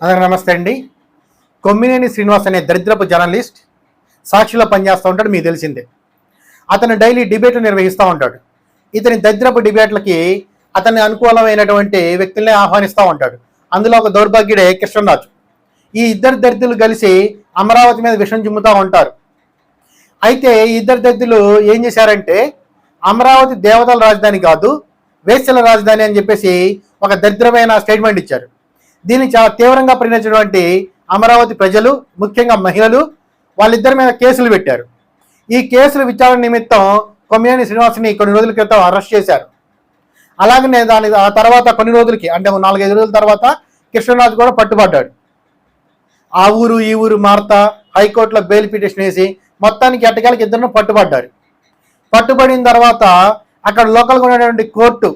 అందరికీ నమస్తే అండి. కొమ్మినేని శ్రీనివాస్ అనే దరిద్రపు జర్నలిస్ట్ సాక్షిలో పనిచేస్తూ ఉంటాడు, మీకు తెలిసిందే. అతను డైలీ డిబేట్లు నిర్వహిస్తూ ఉంటాడు. ఇతని దరిద్రపు డిబేట్లకి అతన్ని అనుకూలమైనటువంటి వ్యక్తుల్ని ఆహ్వానిస్తూ ఉంటాడు. అందులో ఒక దౌర్భాగ్యుడే కృష్ణరాజు. ఈ ఇద్దరు దరిద్రులు కలిసి అమరావతి మీద విషం చిమ్ముతూ ఉంటారు. అయితే ఈ ఇద్దరు దరిద్రులు ఏం చేశారంటే, అమరావతి దేవతల రాజధాని కాదు, వేశ్యల రాజధాని అని చెప్పేసి ఒక దరిద్రమైన స్టేట్మెంట్ ఇచ్చారు. దీన్ని చాలా తీవ్రంగా పరిగణించినటువంటి అమరావతి ప్రజలు, ముఖ్యంగా మహిళలు, వాళ్ళిద్దరి మీద కేసులు పెట్టారు. ఈ కేసుల విచారణ నిమిత్తం కొమ్మినేని శ్రీనివాస్ని కొన్ని రోజుల క్రితం అరెస్ట్ చేశారు. అలాగనే ఆ తర్వాత కొన్ని రోజులకి, అంటే 4-5 రోజుల తర్వాత కృష్ణరాజు కూడా పట్టుబడ్డాడు. ఆ ఊరు ఈ ఊరు మారుతా హైకోర్టులో బెయిల్ పిటిషన్ వేసి మొత్తానికి ఎట్టకేలకి ఇద్దరు పట్టుబడ్డారు. పట్టుబడిన తర్వాత అక్కడ లోకల్గా ఉన్నటువంటి కోర్టు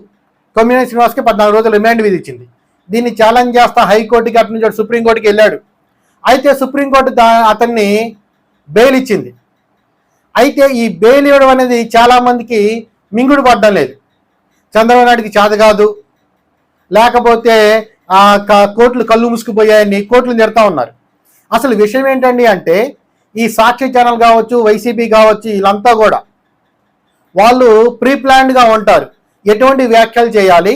కొమ్మినేని శ్రీనివాస్కి 14 రోజులు రిమాండ్ విధించింది. దీన్ని ఛాలెంజ్ చేస్తా హైకోర్టుకి అటు నుంచి సుప్రీంకోర్టుకి వెళ్ళాడు. అయితే సుప్రీంకోర్టు అతన్ని బెయిల్ ఇచ్చింది. అయితే ఈ బెయిల్ ఇవ్వడం అనేది చాలామందికి మింగుడు పడడం లేదు. చంద్రబాబు నాయుడికి చేత కాదు, లేకపోతే కోర్టులు కళ్ళు మూసుకుపోయాయని కోర్టులు తిడతా ఉన్నారు. అసలు విషయం ఏంటండి అంటే, ఈ సాక్షి ఛానల్ కావచ్చు, వైసీపీ కావచ్చు, వీళ్ళంతా కూడా వాళ్ళు ప్రీ ప్లాన్డ్గా ఉంటారు. ఎటువంటి వ్యాఖ్యలు చేయాలి,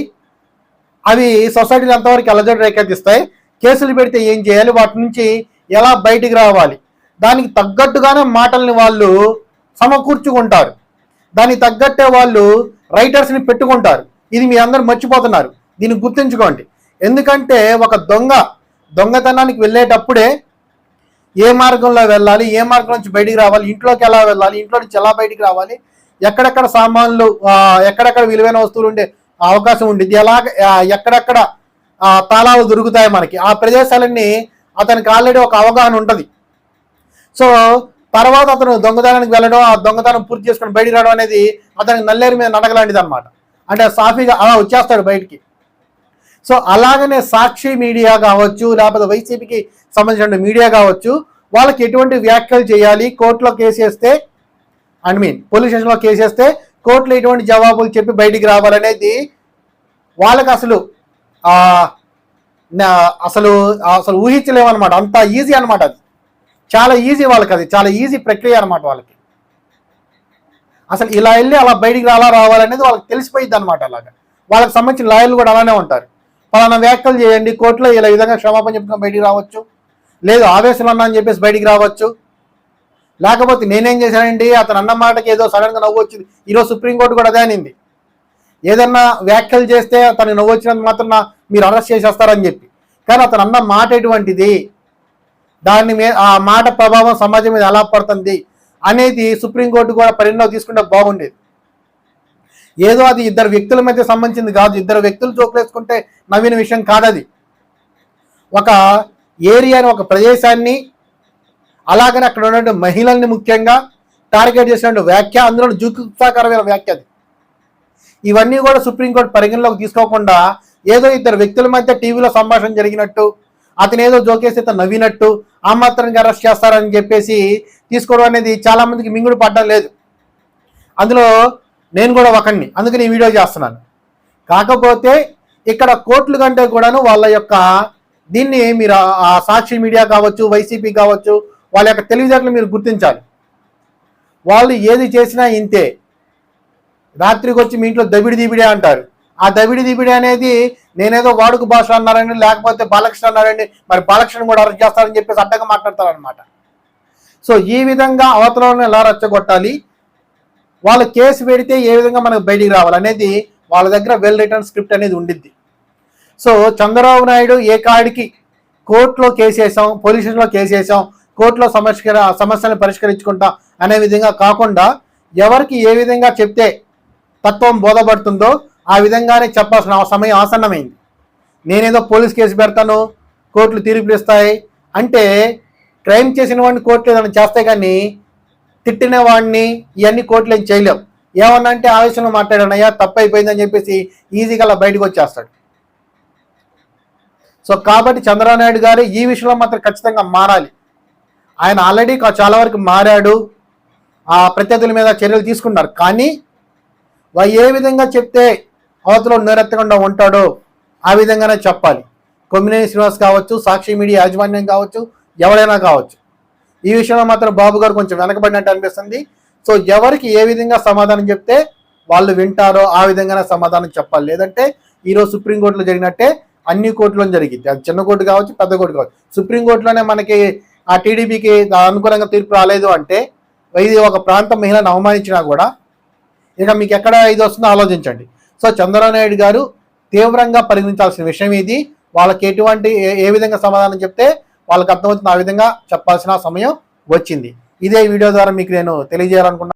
అవి సొసైటీలు ఎంతవరకు అలజడి రేకెత్తిస్తాయి, కేసులు పెడితే ఏం చేయాలి, వాటి నుంచి ఎలా బయటికి రావాలి, దానికి తగ్గట్టుగానే మాటల్ని వాళ్ళు సమకూర్చుకుంటారు. దానికి తగ్గట్టే వాళ్ళు రైటర్స్ని పెట్టుకుంటారు. ఇది మీ అందరూ మర్చిపోతున్నారు. దీన్ని గుర్తుంచుకోండి. ఎందుకంటే ఒక దొంగతనానికి వెళ్ళేటప్పుడే ఏ మార్గంలో వెళ్ళాలి, ఏ మార్గం నుంచి బయటికి రావాలి, ఇంట్లోకి ఎలా వెళ్ళాలి, ఇంట్లో నుంచి ఎలా బయటికి రావాలి, ఎక్కడెక్కడ సామాన్లు, ఎక్కడెక్కడ విలువైన వస్తువులు ఉండే అవకాశం ఉండిద్ది, ఎక్కడెక్కడ తాళాలు దొరుకుతాయి మనకి, ఆ ప్రదేశాలన్నీ అతనికి ఆల్రెడీ ఒక అవగాహన ఉంటుంది. సో తర్వాత అతను దొంగతనానికి వెళ్ళడం, ఆ దొంగతనం పూర్తి చేసుకుని బయటికి రావడం అనేది అతనికి నల్లేరు మీద నడకలాంటిది అనమాట. అంటే సాఫీగా అలా వచ్చేస్తాడు బయటికి. సో అలాగనే సాక్షి మీడియా కావచ్చు, లేకపోతే వైసీపీకి సంబంధించిన మీడియా కావచ్చు, వాళ్ళకి ఎటువంటి వ్యాఖ్యలు చేయాలి, కోర్టులో కేసు వేస్తే, పోలీస్ స్టేషన్లో కేసు వేస్తే కోర్టులో ఎటువంటి జవాబులు చెప్పి బయటికి రావాలనేది వాళ్ళకి అసలు అసలు ఊహించలేమన్నమాట. అంత ఈజీ అనమాట. అది చాలా ఈజీ వాళ్ళకి, అది చాలా ఈజీ ప్రక్రియ అనమాట వాళ్ళకి. అసలు ఇలా వెళ్ళి అలా బయటికి రావాలనేది వాళ్ళకి తెలిసిపోయింది అనమాట. అలాగా వాళ్ళకి సంబంధించిన లాయర్లు కూడా అలానే ఉంటారు. పలానా వ్యాఖ్యలు చేయండి, కోర్టులో ఇలా విధంగా క్షమాపణ చెప్పుకొని బయటికి రావచ్చు, లేదు ఆవేశంలో అన్నా అని చెప్పేసి బయటికి రావచ్చు, లేకపోతే నేనేం చేశానండి అతను అన్న మాటకి ఏదో సడన్గా నవ్వు వచ్చింది. ఈరోజు సుప్రీంకోర్టు కూడా అదే అనింది, ఏదన్నా వ్యాఖ్యలు చేస్తే అతను నవ్వు వచ్చినంత మాత్రం మీరు అరెస్ట్ చేసేస్తారని చెప్పి. కానీ అతను అన్న మాట ఎటువంటిది, దాని మీద ఆ మాట ప్రభావం సమాజం మీద ఎలా పడుతుంది అనేది సుప్రీంకోర్టు కూడా పరిణామం తీసుకుంటే బాగుండేది. ఏదో అది ఇద్దరు వ్యక్తుల మధ్య సంబంధించింది కాదు, ఇద్దరు వ్యక్తులు జోకులేసుకుంటే నవ్విన విషయం కాదది. ఒక ఏరియాని, ఒక ప్రదేశాన్ని, అలాగనే అక్కడ ఉన్నటువంటి మహిళల్ని ముఖ్యంగా టార్గెట్ చేసినటువంటి వ్యాఖ్య, అందులో జుగుప్సాకరమైన వ్యాఖ్య అది. ఇవన్నీ కూడా సుప్రీంకోర్టు పరిగణలోకి తీసుకోకుండా ఏదో ఇద్దరు వ్యక్తుల మధ్య టీవీలో సంభాషణ జరిగినట్టు, అతను ఏదో జోకేసి అతను నవ్వినట్టు, ఆ మాత్రానికి అరెస్ట్ చేస్తారని చెప్పేసి తీసుకోవడం అనేది చాలా మందికి మింగుడు పడడం లేదు. అందులో నేను కూడా ఒకడిని, అందుకని ఈ వీడియో చేస్తున్నాను. కాకపోతే ఇక్కడ కోర్టుల కంటే కూడాను వాళ్ళ యొక్క దీన్ని మీరు ఆ సాక్షి మీడియా కావచ్చు, వైసీపీ కావచ్చు, వాళ్ళ యొక్క తెలివితేటలు మీరు గుర్తించాలి. వాళ్ళు ఏది చేసినా ఇంతే. రాత్రికి వచ్చి మీ ఇంట్లో దబిడి అంటారు. ఆ దబిడి అనేది నేనేదో వాడుక భాష అన్నారండి, లేకపోతే బాలకృష్ణ అన్నారండి, మరి బాలకృష్ణ కూడా అరెస్ట్ చేస్తారని చెప్పేసి అడ్డంగా మాట్లాడతారనమాట. సో ఈ విధంగా అవతలను ఎలా రెచ్చగొట్టాలి, వాళ్ళు కేసు పెడితే ఏ విధంగా మనకు బయటికి రావాలనేది వాళ్ళ దగ్గర వెల్ రిటర్న్ స్క్రిప్ట్ అనేది ఉండిద్ది. సో చంద్రబాబు నాయుడు ఏ కాడికి కోర్టులో కేసు వేసాం, పోలీస్ స్టేషన్లో కేసు వేసాం, కోర్టులో సమస్యలను పరిష్కరించుకుంటాం అనే విధంగా కాకుండా, ఎవరికి ఏ విధంగా చెప్తే తత్వం బోధపడుతుందో ఆ విధంగానే చెప్పాల్సిన సమయం ఆసన్నమైంది. నేనేదో పోలీస్ కేసు పెడతాను, కోర్టులు తీర్పులు ఇస్తాయి అంటే, క్రైమ్ చేసిన వాడిని కోర్టులు ఏదైనా చేస్తాయి, కానీ తిట్టిన వాడిని ఇవన్నీ కోర్టులు ఏం చేయలేవు. ఏమన్నా అంటే ఆవేశంలో మాట్లాడానయ్యా, తప్పు అయిపోయిందని చెప్పేసి ఈజీగా అలా బయటకు వచ్చేస్తాడు. సో కాబట్టి చంద్రబాబు నాయుడు గారు ఈ విషయంలో మాత్రం ఖచ్చితంగా మారాలి. ఆయన ఆల్రెడీ చాలా వరకు మారాడు, ఆ ప్రత్యర్థుల మీద చర్యలు తీసుకున్నారు. కానీ ఏ విధంగా చెప్తే అవతల నిరెత్తకుండా ఉంటాడో ఆ విధంగానే చెప్పాలి. కొమ్మినేని శ్రీనివాస్ కావచ్చు, సాక్షి మీడియా యాజమాన్యం కావచ్చు, ఎవరైనా కావచ్చు. ఈ విషయంలో మాత్రం బాబు గారు కొంచెం వెనకబడినట్టు అనిపిస్తుంది. సో ఎవరికి ఏ విధంగా సమాధానం చెప్తే వాళ్ళు వింటారో ఆ విధంగానే సమాధానం చెప్పాలి. లేదంటే ఈరోజు సుప్రీంకోర్టులో జరిగినట్టే అన్ని కోర్టులో జరిగింది. అది చిన్న కోర్టు కావచ్చు, పెద్ద కోర్టు కావచ్చు. సుప్రీంకోర్టులోనే మనకి ఆ టీడీపీకి అనుకూలంగా తీర్పు రాలేదు అంటే, ఇది ఒక ప్రాంత మహిళను అవమానించినా కూడా ఇక మీకు ఎక్కడ ఇది వస్తుందో ఆలోచించండి. సో చంద్రబాబు నాయుడు గారు తీవ్రంగా పరిగణించాల్సిన విషయం ఇది. వాళ్ళకి ఎటువంటి ఏ విధంగా సమాధానం చెప్తే వాళ్ళకి అర్థమవుతుంది ఆ విధంగా చెప్పాల్సిన సమయం వచ్చింది. ఇదే వీడియో ద్వారా మీకు నేను తెలియజేయాలనుకున్నాను.